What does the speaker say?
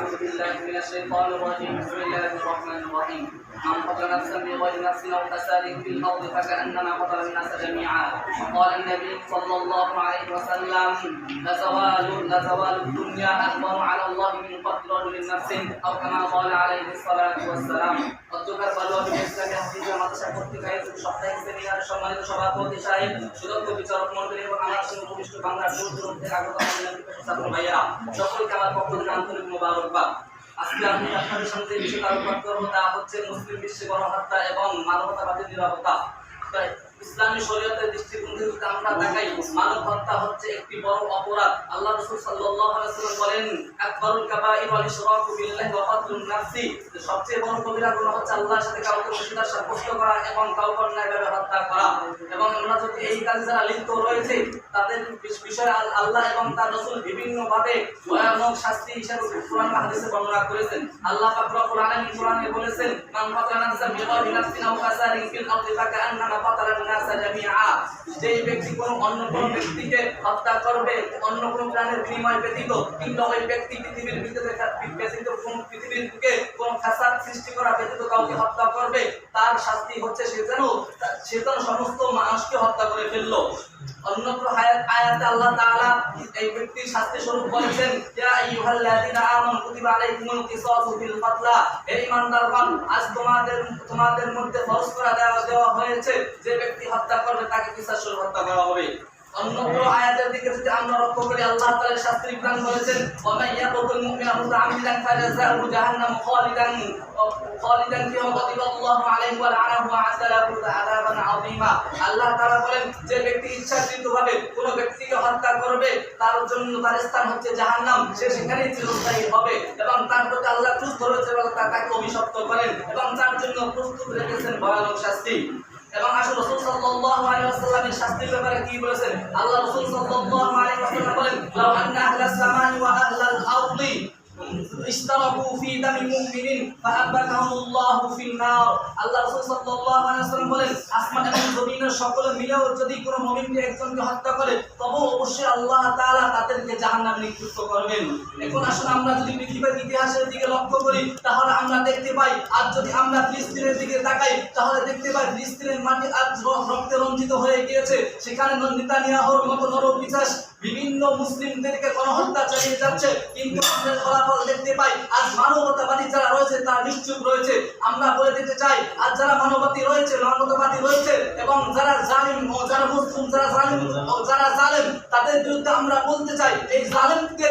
أعوذ بالله من الشيطان الرجيم بسم الله الرحمن الرحيم من قتل نفسا بغير نفس أو فساد في الأرض فكأنما قتل الناس جميعا وقال النبي صلى الله عليه وسلم لزوال الدنيا أكبر على الله من قتل رجل نفس أو كما قال عليه الصلاة والسلام অধ্যকার বালুয়াবি ইসলামী হাফিজা মাদ্রাসা পত্রিকায় সাপ্তাহিক সেমিনারের সম্মানিত সভাপতি সাহেব সুদক্ষ বিচারক মণ্ডলী এবং আমার সঙ্গে উপবিষ্ট বাংলার দূর দূরান্ত থেকে আগত ছাত্র ভাইয়েরা সকলকে আমার পক্ষ থেকে আন্তরিক মোবারকবাদ। আজকে আমি আপনাদের সামনে বিষয় আলোচনা করব তা হচ্ছে মুসলিম বিশ্বে গণহত্যা এবং মানবতাবাদী নিরাপত্তা। ইসলামী শরীয়তের দৃষ্টিকোণ থেকে আমরা দেখাই মানব হত্যা হচ্ছে একটি বড় অপরাধ। আল্লাহ রাসূল সাল্লাল্লাহু আলাইহি ওয়াসাল্লাম বলেন আকবারুল কাবাইর ওয়াল ইশরাকু বিল্লাহি ওয়া কতলুন নাফসি, সবচেয়ে বড় কবিরা গুনাহ হচ্ছে আল্লাহর সাথে কাউকে অংশীদার সাব্যস্ত করা এবং কাউকে অন্যায়ভাবে হত্যা করা। এবং আমরা যদি এই কাজে যারা লিপ্ত রয়েছে তাদের বিষয়ে আল্লাহ এবং তার রাসূল বিভিন্নভাবে ভয়ানক শাস্তি হিসেবে কোরআন ও হাদিসে বর্ণনা করেছেন। আল্লাহ পাক রব্বুল আলামিন কোরআনে বলেছেন মান কাতালা নাফসান বিগাইরি নাফসিন আও ফাসাদিন ফিল আরদি ফাকান্নামা কাতালা নাসা জামিআ, যেই ব্যক্তি অন্য কোনো ব্যক্তিকে হত্যা করবে অন্য কোনো প্রাণের বিনিময় ব্যতীত, কিংবা ওই ব্যক্তি পৃথিবীর ভিতরে পৃথিবীর বুকে কোনো ফাসাদ সৃষ্টি করা ব্যতীত কাউকে হত্যা করবে, তার শাস্তি হচ্ছে সে যেন সমস্ত মানুষকে হত্যা করে ফেললো। অন্য আয়াতে আল্লাহ তাআলা এই ব্যক্তির শাস্তি স্বরূপ বলেছেন ইয়া আইয়ুহাল্লাযীনা আমানু কুতিবা আলাইকুমুল কিসাসু ফিল কাতলা, হে ঈমানদারগণ আজ তোমাদের মধ্যে ফরজ করা দেওয়া হয়েছে যে ব্যক্তি হত্যা করবে তাকে কিসাস স্বরূপ হত্যা করা হবে। অন্য কোনো আয়াতের দিকে যদি আমরা লক্ষ্য করি আল্লাহ তাআলা শাস্তির বিধান বলেছেন ওয়া মান ইয়াকতুল মুমিনা মুতাআম্মিদান ফাজাযাউহু জাহান্নাম খালিদান ফিহা গাদিবাল্লাহু আলাইহি ওয়া লা'নাহু ওয়া আ'তালাহু আযাবান আযীমা। আল্লাহ তাআলা বলেন যে ব্যক্তি ইচ্ছাকৃতভাবে কোনো ব্যক্তিকে হত্যা করবে তার জন্য তার স্থান হচ্ছে জাহান্নাম, সে সেখানেই চিরস্থায়ী হবে এবং তার প্রতি আল্লাহ ক্রুদ্ধ হয়েছে এবং তাকে অভিশপ্ত করেন এবং তার জন্য প্রস্তুত রেখেছেন ভয়ানক শাস্তি। এবং আসলে রাসূল সাল্লাল্লাহু আলাইহি ওয়াসাল্লামের শাস্তির ব্যাপারে কি বলেছেন? আল্লাহ রাসূল সাল্লাল্লাহু আলাইহি ওয়াসাল্লাম বলেন লাউ আন্না আহলাস সামাই ওয়া আহলাল আরদি ইশতারাকু ফি দামিল মুমিনিন ফাআবাকাহুল্লাহু ফিন নার। আল্লাহ রাসূল সাল্লাল্লাহু আলাইহি ওয়াসাল্লাম বলেন আসমান এবং জমিনের সকলে মিলেও যদি কোনো মুমিনকে একজনকে হত্যা করে তবে অবশ্যই আল্লাহ তাআলা তাদেরকে জাহান্নামে নিক্ষিপ্ত করবেন। এখন আসলে আমরা যদি পৃথিবীর ইতিহাসের দিকে লক্ষ্য করি তাহলে আমরা দেখতে পাই, আজ যদি আমরা ফিলিস্তিনের দিকে তাকাই তাহলে দেখতে পাই ফিলিস্তিনের মাটি আজ রক্তে রঞ্জিত হয়ে গিয়েছে। সেখানে নেতানিয়াহুর মতো নরপিশাচ বিভিন্ন মুসলিমদেরকে গণহত্যা চালিয়ে যাচ্ছে, কিন্তু আমরা ফলাফল দেখতে পাই আজ মানবতাবাদী যারা রয়েছে তারা নিশ্চুপ রয়েছে। আমরা বলে দিতে চাই আজ যারা মানবতাবাদী রয়েছে এবং যারা জালিম ও যারা মুসলিম যারা জালেম তাদের বিরুদ্ধে আমরা বলতে চাই এই জালেমকে